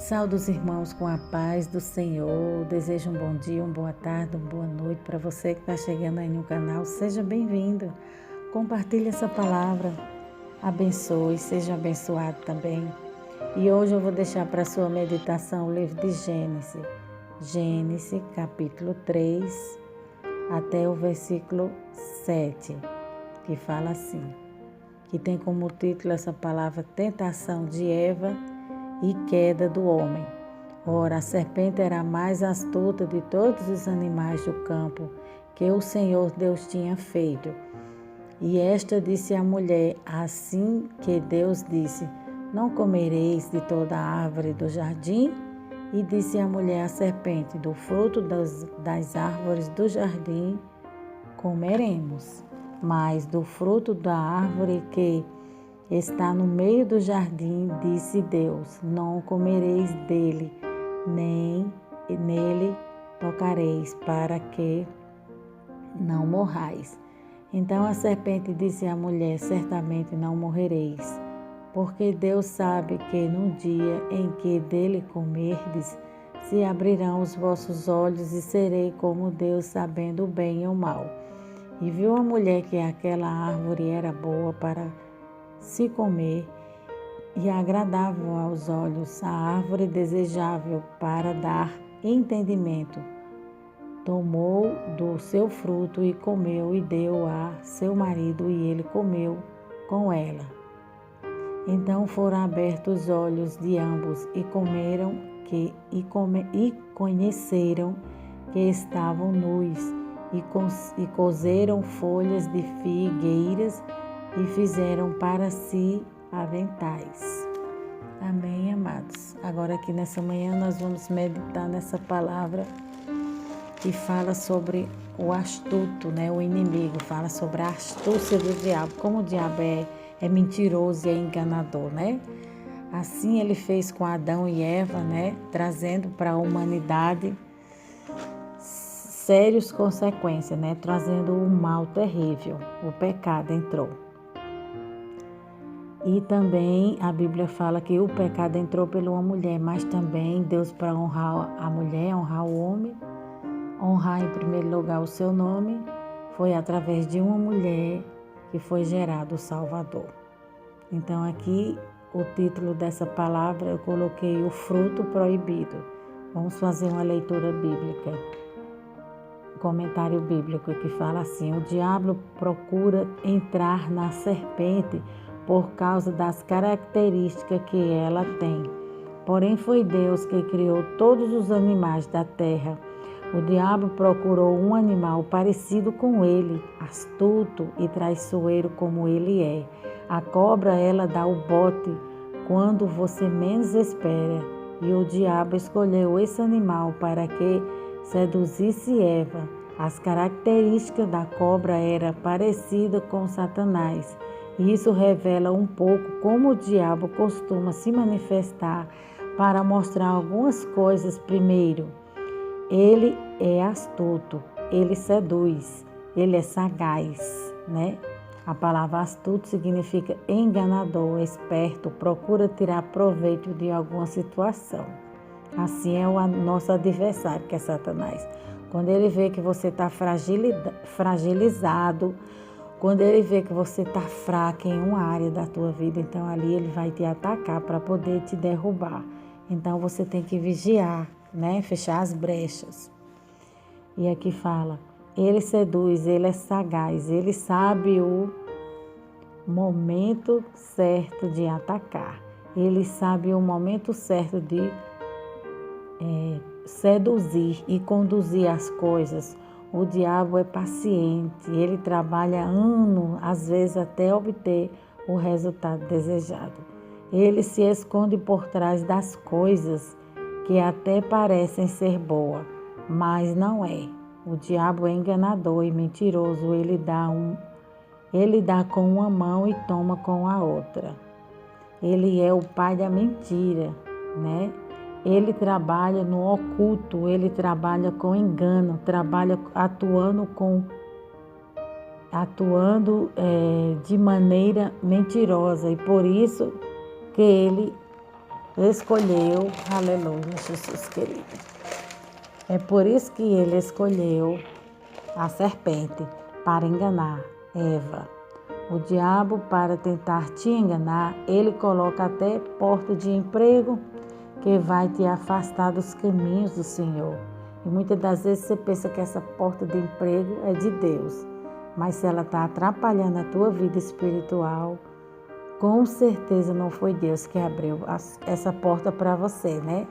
Saúdo os irmãos com a paz do Senhor. Desejo um bom dia, uma boa tarde, uma boa noite para você que está chegando aí no canal. Seja bem-vindo. Compartilhe essa palavra. Abençoe, seja abençoado também. E hoje eu vou deixar para sua meditação o livro de Gênesis. Gênesis, capítulo 3, até o versículo 7, que fala assim, que tem como título essa palavra tentação de Eva e queda do homem. Ora, a serpente era a mais astuta de todos os animais do campo que o Senhor Deus tinha feito. E esta disse à mulher, assim que Deus disse, não comereis de toda a árvore do jardim? E disse a mulher à serpente, do fruto das árvores do jardim comeremos, mas do fruto da árvore que está no meio do jardim, disse Deus, não comereis dele, nem nele tocareis, para que não morrais. Então a serpente disse à mulher, certamente não morrereis, porque Deus sabe que no dia em que dele comerdes, se abrirão os vossos olhos e serei como Deus, sabendo o bem e o mal. E viu a mulher que aquela árvore era boa para se comer e agradável aos olhos, a árvore desejável para dar entendimento. Tomou do seu fruto e comeu e deu a seu marido e ele comeu com ela. Então foram abertos os olhos de ambos e conheceram que estavam nus e cozeram folhas de figueiras e fizeram para si aventais. Amém, amados? Agora aqui nessa manhã nós vamos meditar nessa palavra que fala sobre o astuto, né? O inimigo fala sobre a astúcia do diabo, como o diabo é mentiroso e é enganador, né? Assim ele fez com Adão e Eva, né? Trazendo para a humanidade sérias consequências, né? Trazendo um mal terrível. O pecado entrou. E também a Bíblia fala que o pecado entrou por uma mulher, mas também Deus, para honrar a mulher, honrar o homem, honrar em primeiro lugar o seu nome, foi através de uma mulher que foi gerado o Salvador. Então aqui o título dessa palavra eu coloquei o fruto proibido. Vamos fazer uma leitura bíblica. Comentário bíblico que fala assim, o diabo procura entrar na serpente por causa das características que ela tem. Porém, foi Deus que criou todos os animais da terra. O diabo procurou um animal parecido com ele, astuto e traiçoeiro como ele é. A cobra, ela dá o bote quando você menos espera. E o diabo escolheu esse animal para que seduzisse Eva. As características da cobra eram parecidas com Satanás. Isso revela um pouco como o diabo costuma se manifestar para mostrar algumas coisas. Primeiro, ele é astuto, ele seduz, ele é sagaz, né? A palavra astuto significa enganador, esperto, procura tirar proveito de alguma situação. Assim é o nosso adversário, que é Satanás. Quando ele vê que você está fragilizado, quando ele vê que você está fraca em uma área da tua vida, então ali ele vai te atacar para poder te derrubar. Então você tem que vigiar, né? Fechar as brechas. E aqui fala, ele seduz, ele é sagaz, ele sabe o momento certo de atacar. Ele sabe o momento certo de seduzir e conduzir as coisas. O diabo é paciente, ele trabalha anos, às vezes até obter o resultado desejado. Ele se esconde por trás das coisas que até parecem ser boas, mas não é. O diabo é enganador e mentiroso, ele dá com uma mão e toma com a outra. Ele é o pai da mentira, né? Ele trabalha no oculto, ele trabalha com engano, trabalha atuando de maneira mentirosa. E por isso que ele escolheu, aleluia, Jesus querido. É por isso que ele escolheu a serpente para enganar Eva. O diabo, para tentar te enganar, ele coloca até porta de emprego que vai te afastar dos caminhos do Senhor. E muitas das vezes você pensa que essa porta de emprego é de Deus, mas se ela está atrapalhando a tua vida espiritual, com certeza não foi Deus que abriu essa porta para você, né?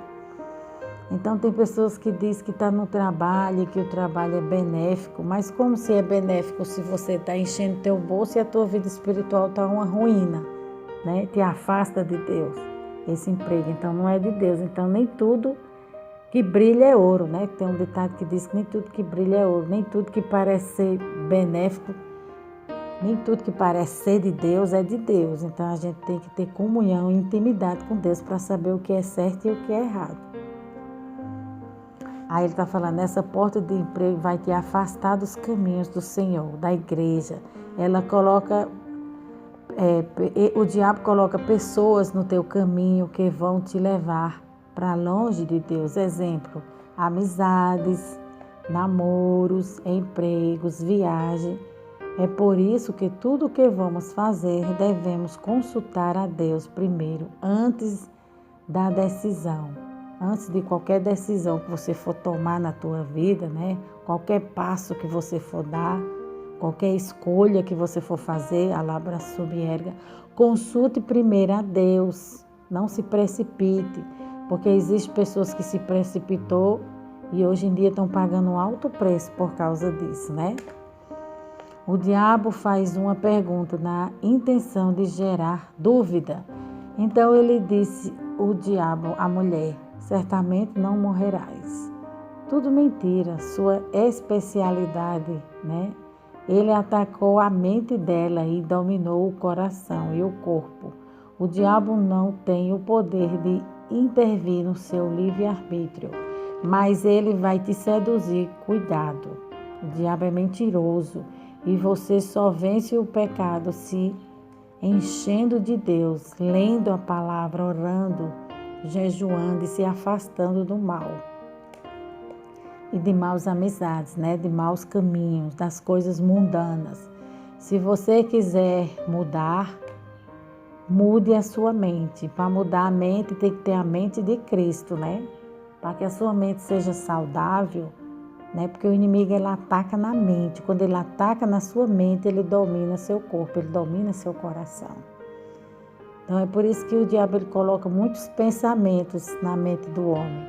Então tem pessoas que dizem que está no trabalho, que o trabalho é benéfico, mas como se é benéfico se você está enchendo teu bolso e a tua vida espiritual está uma ruína, né? Te afasta de Deus, esse emprego, então não é de Deus. Então nem tudo que brilha é ouro, né? Tem um ditado que diz que nem tudo que brilha é ouro, nem tudo que parece ser benéfico, nem tudo que parece ser de Deus é de Deus. Então a gente tem que ter comunhão e intimidade com Deus para saber o que é certo e o que é errado. Aí ele está falando, essa porta de emprego vai te afastar dos caminhos do Senhor, da igreja. Ela coloca, o diabo coloca pessoas no teu caminho que vão te levar para longe de Deus. Exemplo, amizades, namoros, empregos, viagem. É por isso que tudo o que vamos fazer devemos consultar a Deus primeiro, antes da decisão. Antes de qualquer decisão que você for tomar na tua vida, né? Qualquer passo que você for dar, qualquer escolha que você for fazer, alabra sub erga, consulte primeiro a Deus, não se precipite, porque existem pessoas que se precipitou e hoje em dia estão pagando um alto preço por causa disso, né? O diabo faz uma pergunta na intenção de gerar dúvida. Então ele disse, o diabo, à mulher, certamente não morrerás. Tudo mentira, sua especialidade, né? Ele atacou a mente dela e dominou o coração e o corpo. O diabo não tem o poder de intervir no seu livre-arbítrio, mas ele vai te seduzir. Cuidado, o diabo é mentiroso e você só vence o pecado se enchendo de Deus, lendo a palavra, orando, jejuando e se afastando do mal e de maus amizades, né? De maus caminhos, das coisas mundanas. Se você quiser mudar, mude a sua mente. Para mudar a mente, tem que ter a mente de Cristo, né? Para que a sua mente seja saudável, né? Porque o inimigo, ele ataca na mente. Quando ele ataca na sua mente, ele domina seu corpo, ele domina seu coração. Então é por isso que o diabo, ele coloca muitos pensamentos na mente do homem,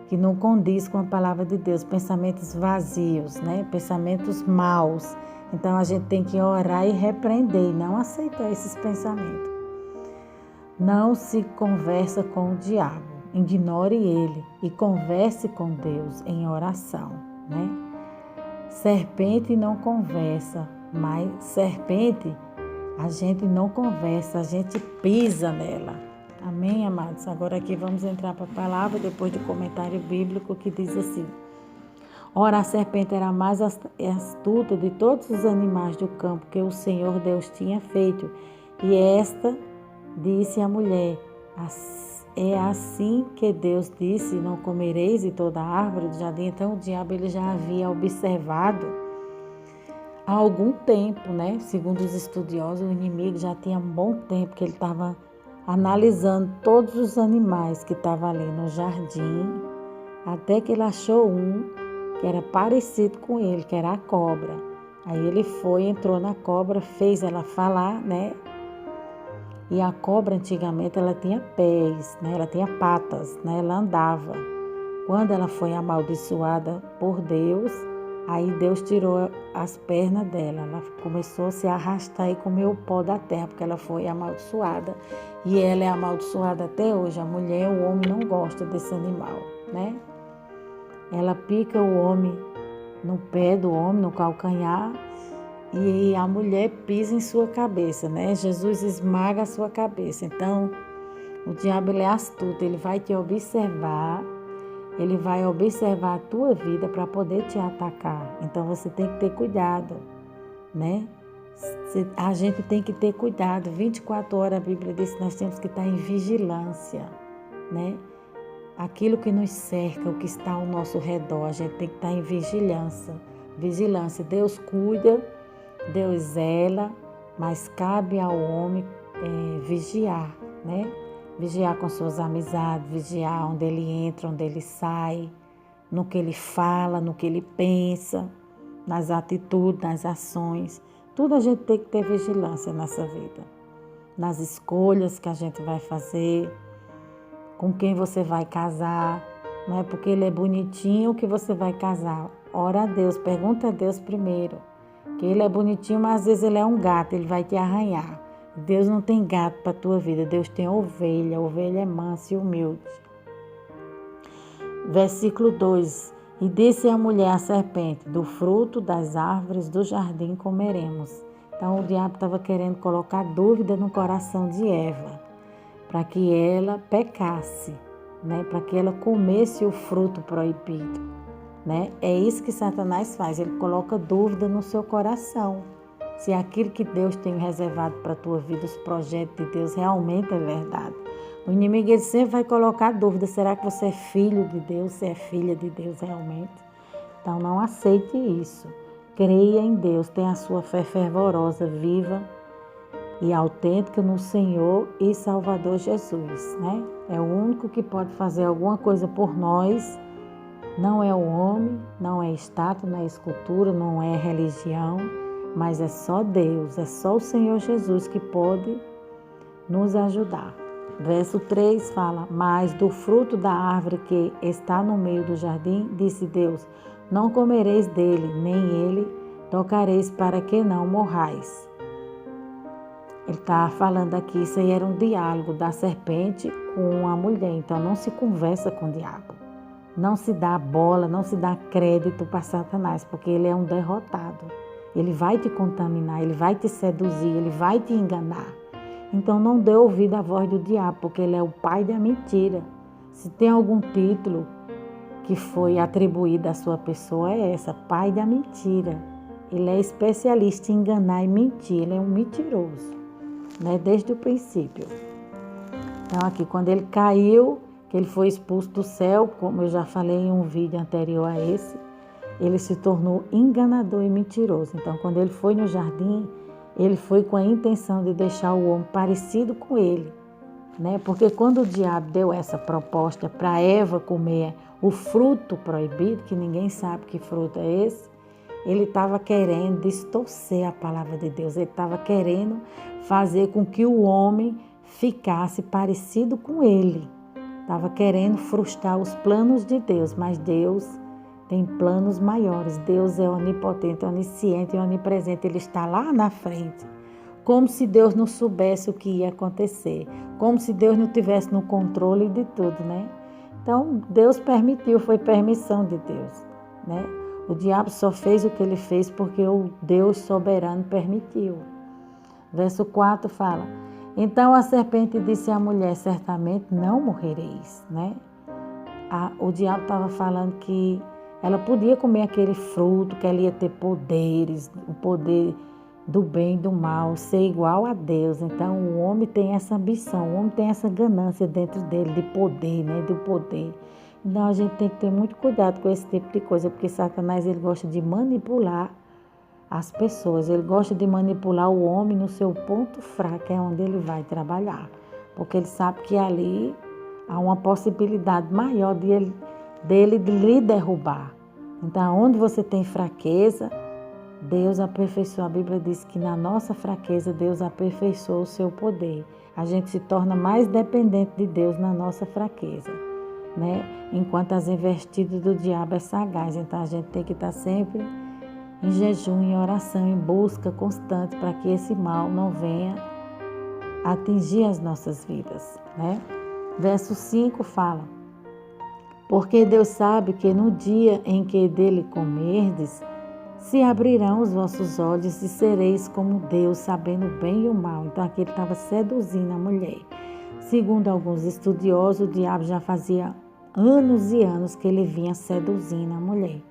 que não condiz com a palavra de Deus, pensamentos vazios, né? Pensamentos maus. Então a gente tem que orar e repreender, e não aceitar esses pensamentos. Não se conversa com o diabo, ignore ele e converse com Deus em oração, né? Serpente não conversa, mas serpente a gente não conversa, a gente pisa nela. Amém, amados? Agora aqui vamos entrar para a palavra, depois do comentário bíblico que diz assim: ora, a serpente era a mais astuta de todos os animais do campo que o Senhor Deus tinha feito. E esta disse à mulher: é assim que Deus disse, não comereis de toda a árvore do jardim. Então o diabo, ele já havia observado há algum tempo, né? Segundo os estudiosos, o inimigo já tinha um bom tempo que ele estava analisando todos os animais que estavam ali no jardim, até que ele achou um que era parecido com ele, que era a cobra. Aí ele foi, entrou na cobra, fez ela falar, né? E a cobra, antigamente, ela tinha pés, né? Ela tinha patas, né? Ela andava. Quando ela foi amaldiçoada por Deus, aí Deus tirou as pernas dela. Ela começou a se arrastar e comer o pó da terra, porque ela foi amaldiçoada. E ela é amaldiçoada até hoje. A mulher, o homem não gosta desse animal, né? Ela pica o homem no pé do homem, no calcanhar, e a mulher pisa em sua cabeça, né? Jesus esmaga a sua cabeça. Então, o diabo, ele é astuto, ele vai te observar, ele vai observar a tua vida para poder te atacar. Então, você tem que ter cuidado, né? A gente tem que ter cuidado. 24 horas, a Bíblia diz que nós temos que estar em vigilância. né? Aquilo que nos cerca, o que está ao nosso redor, a gente tem que estar em vigilância. Vigilância, Deus cuida, Deus zela, mas cabe ao homem vigiar, né? Vigiar com suas amizades, vigiar onde ele entra, onde ele sai, no que ele fala, no que ele pensa, nas atitudes, nas ações. Tudo a gente tem que ter vigilância nessa vida. Nas escolhas que a gente vai fazer, com quem você vai casar. Não é porque ele é bonitinho que você vai casar. Ora a Deus, pergunta a Deus primeiro. Que ele é bonitinho, mas às vezes ele é um gato, ele vai te arranhar. Deus não tem gato para a tua vida, Deus tem ovelha. A ovelha é mansa e humilde. Versículo 2. E disse a mulher à serpente: do fruto das árvores do jardim comeremos. Então o diabo estava querendo colocar dúvida no coração de Eva, para que ela pecasse, né? Para que ela comesse o fruto proibido, né? É isso que Satanás faz, ele coloca dúvida no seu coração. Se aquilo que Deus tem reservado para a tua vida, os projetos de Deus realmente é verdade. O inimigo ele sempre vai colocar dúvida, será que você é filho de Deus, você é filha de Deus realmente? Então não aceite isso. Creia em Deus, tenha a sua fé fervorosa, viva e autêntica no Senhor e Salvador Jesus, né? É o único que pode fazer alguma coisa por nós. Não é o homem, não é estátua, não é escultura, não é religião, mas é só Deus, é só o Senhor Jesus que pode nos ajudar. Verso 3 fala: mas do fruto da árvore que está no meio do jardim, disse Deus, não comereis dele, nem ele tocareis, para que não morrais. Ele está falando aqui, isso aí era um diálogo da serpente com a mulher, então não se conversa com o diabo. Não se dá bola, não se dá crédito para Satanás, porque ele é um derrotado. Ele vai te contaminar, ele vai te seduzir, ele vai te enganar. Então não dê ouvido à voz do diabo, porque ele é o pai da mentira. Se tem algum título que foi atribuído à sua pessoa, é essa, pai da mentira. Ele é especialista em enganar e mentir, ele é um mentiroso, né? Desde o princípio. Então aqui, quando ele caiu, que ele foi expulso do céu, como eu já falei em um vídeo anterior a esse, ele se tornou enganador e mentiroso. Então quando ele foi no jardim, ele foi com a intenção de deixar o homem parecido com ele, né? Porque quando o diabo deu essa proposta para Eva comer o fruto proibido, que ninguém sabe que fruto é esse, ele estava querendo distorcer a palavra de Deus, ele estava querendo fazer com que o homem ficasse parecido com ele, estava querendo frustrar os planos de Deus, mas Deus tem planos maiores. Deus é onipotente, onisciente e onipresente. Ele está lá na frente. Como se Deus não soubesse o que ia acontecer. Como se Deus não tivesse no controle de tudo, né? Então, Deus permitiu, foi permissão de Deus, né? O diabo só fez o que ele fez porque o Deus soberano permitiu. Verso 4 fala: então a serpente disse à mulher, certamente não morrereis, né? O diabo estava falando que ela podia comer aquele fruto, que ela ia ter poderes, o poder do bem e do mal, ser igual a Deus. Então o homem tem essa ambição, o homem tem essa ganância dentro dele de poder, né? Do poder. Então a gente tem que ter muito cuidado com esse tipo de coisa, porque Satanás ele gosta de manipular as pessoas, ele gosta de manipular o homem no seu ponto fraco, é onde ele vai trabalhar, porque ele sabe que ali há uma possibilidade maior dele de lhe derrubar. Então, onde você tem fraqueza, Deus aperfeiçoa. A Bíblia diz que na nossa fraqueza, Deus aperfeiçoa o seu poder. A gente se torna mais dependente de Deus na nossa fraqueza, né? Enquanto as investidas do diabo é sagaz. Então, a gente tem que estar sempre em jejum, em oração, em busca constante, para que esse mal não venha atingir as nossas vidas, né? Verso 5 fala: porque Deus sabe que no dia em que dele comerdes, se abrirão os vossos olhos e sereis como Deus, sabendo o bem e o mal. Então aqui ele estava seduzindo a mulher. Segundo alguns estudiosos, o diabo já fazia anos e anos que ele vinha seduzindo a mulher.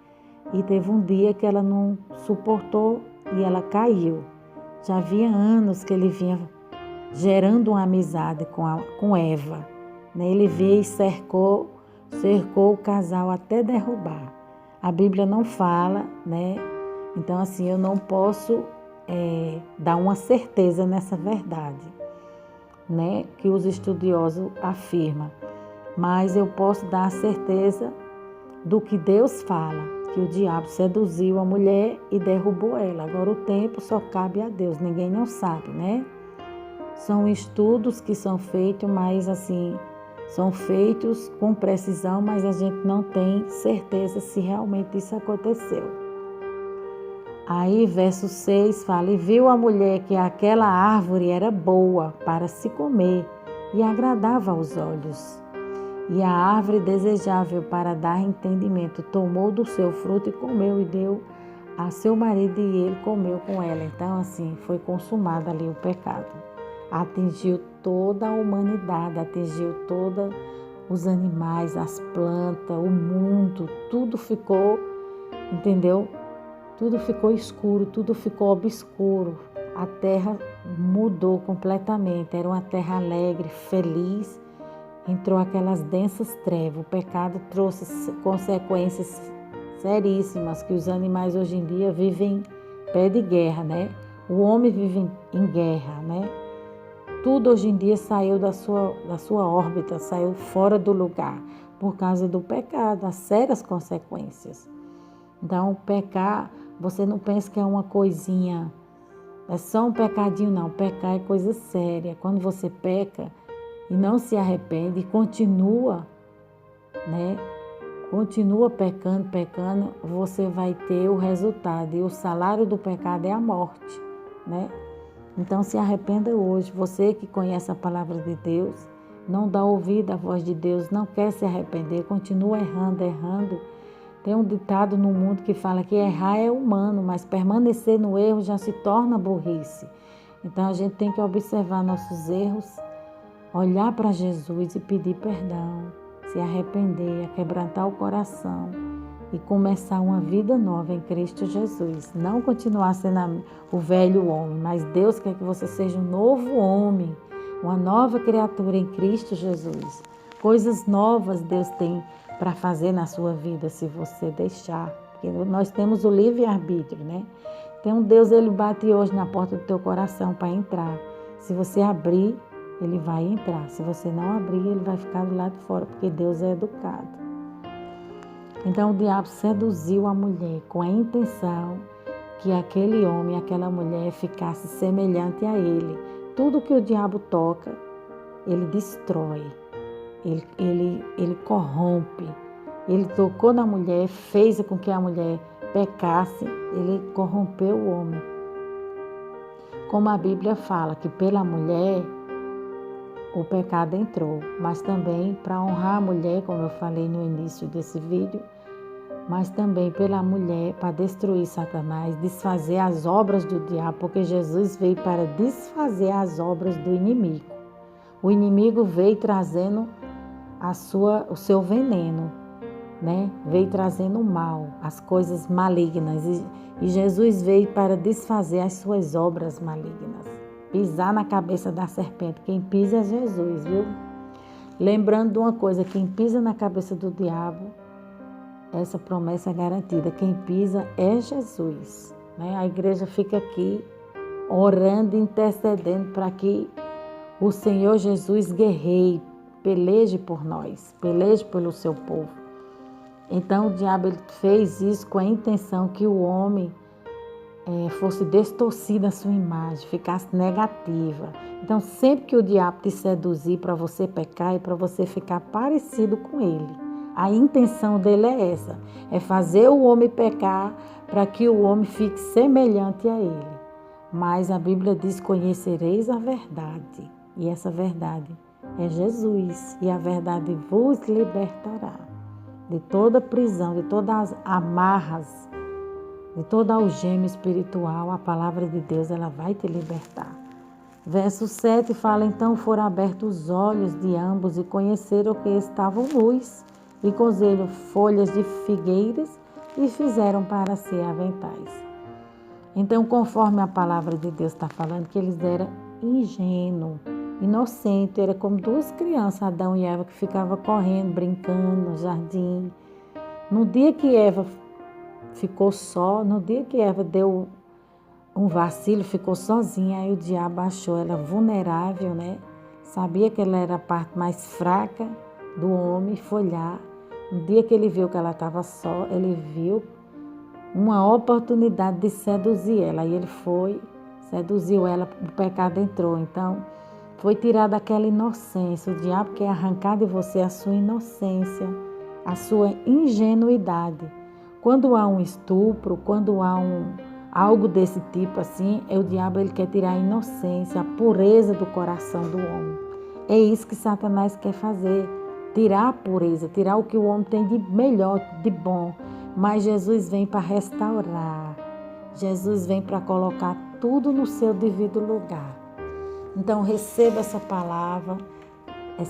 E teve um dia que ela não suportou e ela caiu. Já havia anos que ele vinha gerando uma amizade com Eva, né? Ele veio e cercou o casal até derrubar. A Bíblia não fala, né? Então, assim, eu não posso dar uma certeza nessa verdade, né? Que os estudiosos afirmam. Mas eu posso dar a certeza do que Deus fala, que o diabo seduziu a mulher e derrubou ela. Agora o tempo só cabe a Deus, ninguém não sabe, né? São estudos que são feitos, mas assim, são feitos com precisão, mas a gente não tem certeza se realmente isso aconteceu. Aí, verso 6 fala: E viu a mulher que aquela árvore era boa para se comer e agradava aos olhos, e a árvore desejável para dar entendimento. Tomou do seu fruto e comeu, e deu a seu marido, e ele comeu com ela. Então, assim, foi consumado ali o pecado. Atingiu toda a humanidade, atingiu todos os animais, as plantas, o mundo, tudo ficou, entendeu? Tudo ficou escuro, tudo ficou obscuro. A terra mudou completamente, era uma terra alegre, feliz. Entrou aquelas densas trevas. O pecado trouxe consequências seríssimas, que os animais hoje em dia vivem pé de guerra, né? O homem vive em guerra, né? Tudo hoje em dia saiu da sua órbita, saiu fora do lugar, por causa do pecado, as sérias consequências. Então, pecar, você não pensa que é uma coisinha, é só um pecadinho, não. Pecar é coisa séria. Quando você peca e não se arrepende e continua, né? Continua pecando, você vai ter o resultado. E o salário do pecado é a morte, né? Então se arrependa hoje. Você que conhece a palavra de Deus, não dá ouvido à voz de Deus, não quer se arrepender, continua errando. Tem um ditado no mundo que fala que errar é humano, mas permanecer no erro já se torna burrice. Então a gente tem que observar nossos erros, olhar para Jesus e pedir perdão, se arrepender, quebrantar o coração e começar uma vida nova em Cristo Jesus. Não continuar sendo o velho homem, mas Deus quer que você seja um novo homem, uma nova criatura em Cristo Jesus. Coisas novas Deus tem para fazer na sua vida, se você deixar. Porque nós temos o livre-arbítrio, né? Então Deus, Ele bate hoje na porta do teu coração para entrar. Se você abrir, Ele vai entrar. Se você não abrir, Ele vai ficar do lado de fora, porque Deus é educado. Então o diabo seduziu a mulher com a intenção que aquele homem, aquela mulher ficasse semelhante a ele. Tudo que o diabo toca, ele destrói, ele corrompe. Ele tocou na mulher, fez com que a mulher pecasse, ele corrompeu o homem. Como a Bíblia fala que pela mulher o pecado entrou, mas também para honrar a mulher, como eu falei no início desse vídeo, mas também pela mulher para destruir Satanás, desfazer as obras do diabo, porque Jesus veio para desfazer as obras do inimigo. O inimigo veio trazendo o seu veneno, né? Veio trazendo o mal, as coisas malignas, e Jesus veio para desfazer as suas obras malignas. Pisar na cabeça da serpente. Quem pisa é Jesus, viu? Lembrando de uma coisa, quem pisa na cabeça do diabo, essa promessa é garantida. Quem pisa é Jesus, né? A igreja fica aqui orando e intercedendo para que o Senhor Jesus guerreie, peleje por nós, peleje pelo seu povo. Então o diabo ele fez isso com a intenção que o homem fosse distorcido a sua imagem, ficasse negativa. Então, sempre que o diabo te seduzir para você pecar e para você ficar parecido com ele, a intenção dele é essa, é fazer o homem pecar para que o homem fique semelhante a ele. Mas a Bíblia diz: conhecereis a verdade, e essa verdade é Jesus, e a verdade vos libertará de toda prisão, de todas as amarras, de toda algema espiritual. A palavra de Deus, ela vai te libertar. Verso 7 fala: então foram abertos os olhos de ambos e conheceram que estavam nus, e cozeram folhas de figueiras e fizeram para si aventais. Então, conforme a palavra de Deus está falando, que eles eram ingênuos, inocente, era como duas crianças, Adão e Eva, que ficavam correndo, brincando no jardim. No dia que Eva ficou só, no dia que Eva deu um vacilo, ficou sozinha, aí o diabo achou ela vulnerável, né? Sabia que ela era a parte mais fraca do homem, foi lá. No dia que ele viu que ela estava só, ele viu uma oportunidade de seduzir ela. Aí ele foi, seduziu ela, o pecado entrou. Então, foi tirada aquela inocência. O diabo quer arrancar de você a sua inocência, a sua ingenuidade. Quando há um estupro, quando há algo desse tipo assim, o diabo ele quer tirar a inocência, a pureza do coração do homem. É isso que Satanás quer fazer, tirar a pureza, tirar o que o homem tem de melhor, de bom. Mas Jesus vem para restaurar, Jesus vem para colocar tudo no seu devido lugar. Então receba essa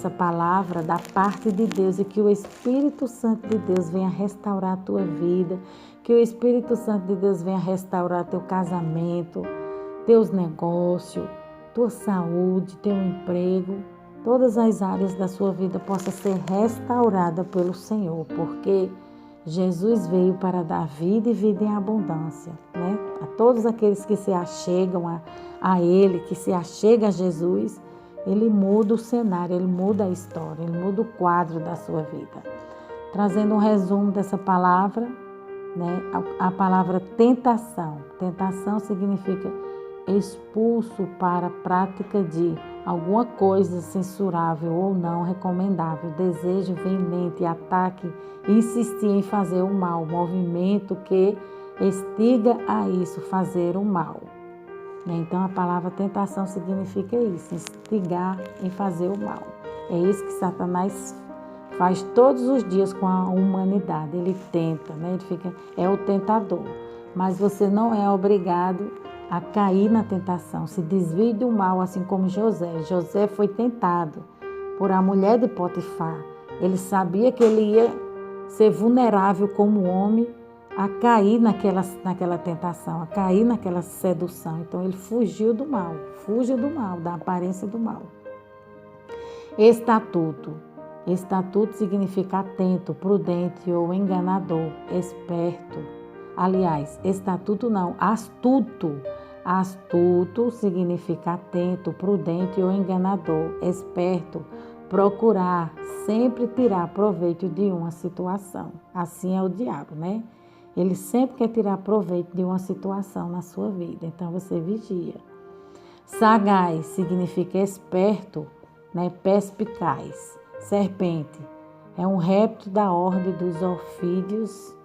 palavra da parte de Deus, e que o Espírito Santo de Deus venha restaurar a tua vida, que o Espírito Santo de Deus venha restaurar teu casamento, teus negócios, tua saúde, teu emprego, todas as áreas da sua vida possam ser restauradas pelo Senhor, porque Jesus veio para dar vida e vida em abundância, né? A todos aqueles que se achegam a Ele, que se achega a Jesus, Ele muda o cenário, Ele muda a história, Ele muda o quadro da sua vida. Trazendo um resumo dessa palavra, né? A palavra tentação. Tentação significa expulso para a prática de alguma coisa censurável ou não recomendável, desejo veemente, ataque, insistir em fazer o mal, movimento que instiga a isso, fazer o mal. Então a palavra tentação significa isso, instigar em fazer o mal. É isso que Satanás faz todos os dias com a humanidade. Ele tenta, né? É o tentador. Mas você não é obrigado a cair na tentação. Se desvie do mal, assim como José. José foi tentado por a mulher de Potifar. Ele sabia que ele ia ser vulnerável como homem a cair naquela tentação, a cair naquela sedução. Então ele fugiu do mal, da aparência do mal. Estatuto. Estatuto significa atento, prudente ou enganador, esperto. Aliás, estatuto não, astuto. Astuto significa atento, prudente ou enganador, esperto, procurar sempre tirar proveito de uma situação. Assim é o diabo, né? Ele sempre quer tirar proveito de uma situação na sua vida, então você vigia. Sagaz significa esperto, né? Perspicaz. Serpente é um réptil da ordem dos ofídeos.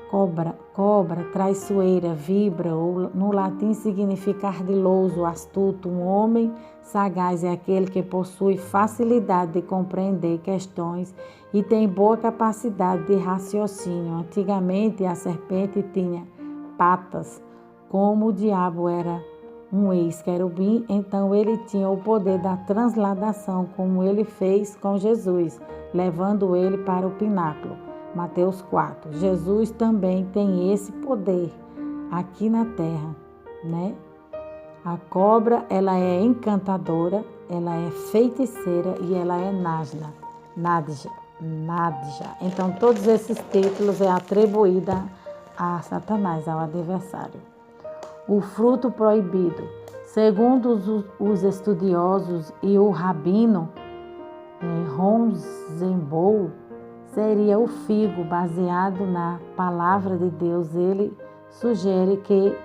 Cobra, traiçoeira, vibra, ou no latim significa ardiloso, astuto. Um homem sagaz é aquele que possui facilidade de compreender questões e tem boa capacidade de raciocínio. Antigamente a serpente tinha patas, como o diabo era um ex-querubim, então ele tinha o poder da transladação, como ele fez com Jesus, levando ele para o pináculo. Mateus 4. Jesus também tem esse poder aqui na terra, né? A cobra, ela é encantadora, ela é feiticeira e ela é nádija. Então, todos esses títulos é atribuída a Satanás, ao adversário. O fruto proibido. Segundo os estudiosos e o rabino Ronzenbourg, seria o figo, baseado na palavra de Deus. Ele sugere que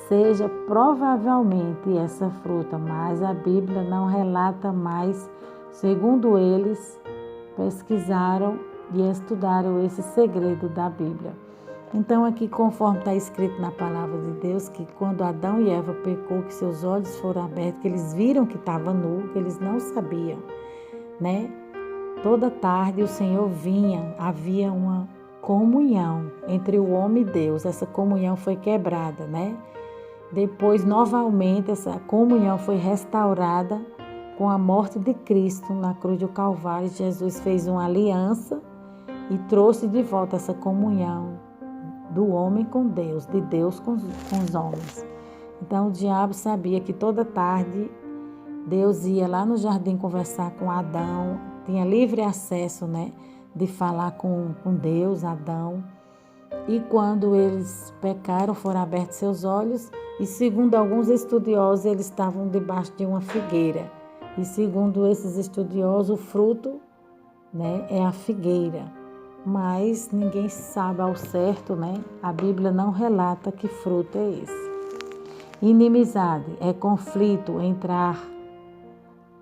seja provavelmente essa fruta, mas a Bíblia não relata mais. Segundo eles, pesquisaram e estudaram esse segredo da Bíblia. Então aqui, conforme está escrito na palavra de Deus, que quando Adão e Eva pecou, que seus olhos foram abertos, que eles viram que estava nu, que eles não sabiam, né? Toda tarde o Senhor vinha, havia uma comunhão entre o homem e Deus. Essa comunhão foi quebrada, né? Depois, novamente, essa comunhão foi restaurada com a morte de Cristo na cruz do Calvário. Jesus fez uma aliança e trouxe de volta essa comunhão do homem com Deus, de Deus com os homens. Então, o diabo sabia que toda tarde Deus ia lá no jardim conversar com Adão, tinha livre acesso, de falar com Deus, Adão. E quando eles pecaram, foram abertos seus olhos e, segundo alguns estudiosos, eles estavam debaixo de uma figueira. E segundo esses estudiosos, o fruto, é a figueira. Mas ninguém sabe ao certo, A Bíblia não relata que fruto é esse. Inimizade é conflito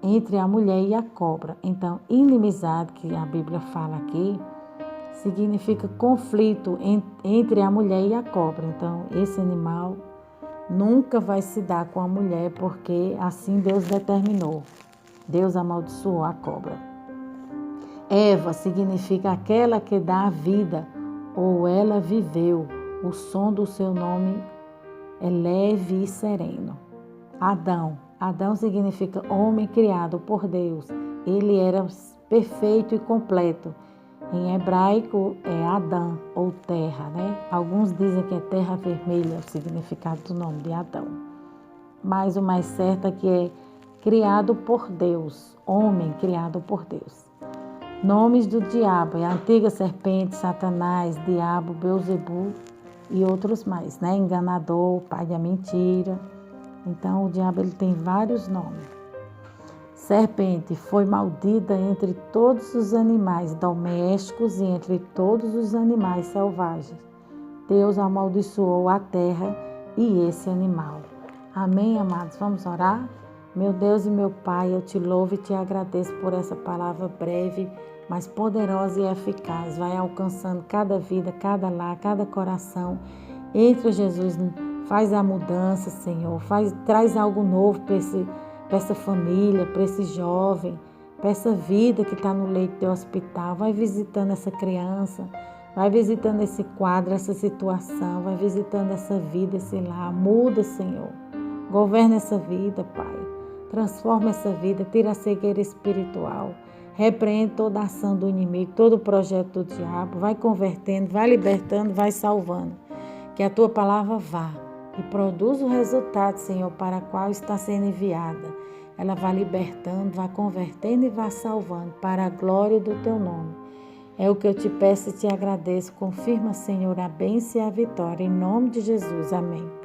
entre a mulher e a cobra. Então, inimizade, que a Bíblia fala aqui, significa conflito entre a mulher e a cobra. Então, esse animal nunca vai se dar com a mulher, porque assim Deus determinou. Deus amaldiçoou a cobra. Eva significa aquela que dá a vida, ou ela viveu. O som do seu nome é leve e sereno. Adão significa homem criado por Deus. Ele era perfeito e completo. Em hebraico é Adão, ou terra, Alguns dizem que é terra vermelha, o significado do nome de Adão. Mas o mais certo é que é criado por Deus, homem criado por Deus. Nomes do diabo é a antiga serpente, Satanás, diabo, Beelzebul e outros mais, Enganador, pai da mentira. Então o diabo ele tem vários nomes. Serpente foi maldita entre todos os animais domésticos e entre todos os animais selvagens. Deus amaldiçoou a terra e esse animal. Amém, amados? Vamos orar? Meu Deus e meu Pai, eu te louvo e te agradeço por essa palavra breve, mas poderosa e eficaz. Vai alcançando cada vida, cada lar, cada coração. Entra, Jesus, faz a mudança, Senhor. Traz algo novo para essa família, para esse jovem, para essa vida que está no leito de hospital. Vai visitando essa criança, vai visitando esse quadro, essa situação, vai visitando essa vida, esse lar. Muda, Senhor. Governa essa vida, Pai. Transforma essa vida, tira a cegueira espiritual. Repreende toda a ação do inimigo, todo o projeto do diabo. Vai convertendo, vai libertando, vai salvando. Que a tua palavra vá e produza o resultado, Senhor, para a qual está sendo enviada. Ela vai libertando, vai convertendo e vai salvando para a glória do teu nome. É o que eu te peço e te agradeço. Confirma, Senhor, a bênção e a vitória. Em nome de Jesus. Amém.